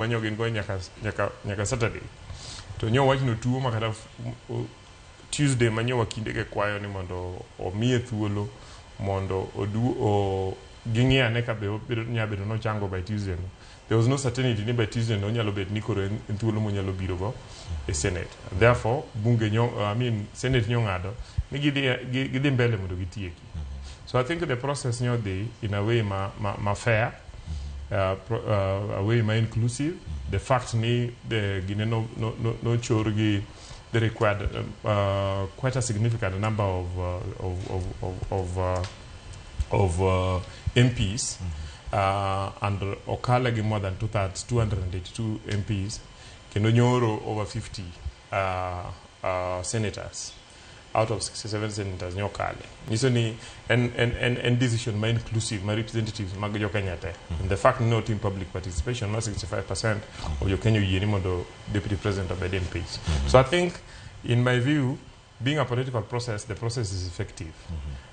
manyo gin go nyaka Saturday to nyo wach no tuo makata Tuesday manyo wakinde ke kwayo ni mondo omiye thuolo mondo gingi ane ka bedo no chango by Tuesday no. There was no certainty ni by Tuesday no nyalo bet ni koro en thuolo mo nyalo biro go e Senate. Therefore Senate nyo ngado ni gidhi mbele mondo gitieki. So I think the process nyo dey in a way ma fair, a way ma inclusive. The fact ni the Guinea no chorgi they required quite a significant number of MPs and Okalagi more than 282 MPs. Kenonyoro over 50 senators out of 67 senators nyokale. Nisoni and decision my inclusive, my representatives magajo Kenyate. And the fact no team public participation, not 65% of your Kenya Yenimodo deputy president of the MPs. So I think, in my view, being a political process, the process is effective.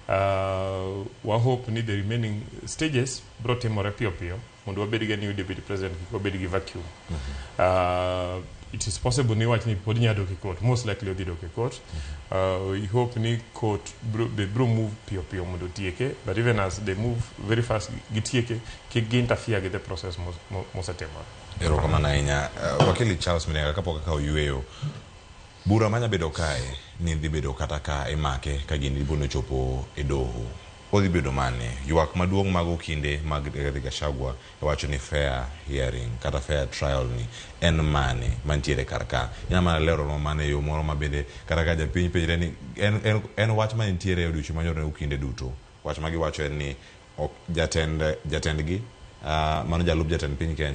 We hope need the remaining stages brought him more pio. When we begin new deputy president, we begin vacuum. It is possible ni watch ni podinya doke court, most likely the doke court. We hope ni court they move pio mudo tieke, but even as they move very fast gitieke ke interfere with the process mosatema. Ero kama na inya wakili Charles Menega kapoka ka UAO. Bura manya bedo kae ni dhi bedo kata ka emake ka gini bono chopo e doho. Odhi bedo mane ywak maduong' mag kinde mag Gachagua wacho ni fair hearing kata fair trial ni en mane mantiere karka ina mana lero no mane yo moro mabende kata ka japiny penjre ni en wach mantiere e odiochieng' manyorore kinde duto wach magi wacho en ni jatendgi mano jalup jatend piny Kenya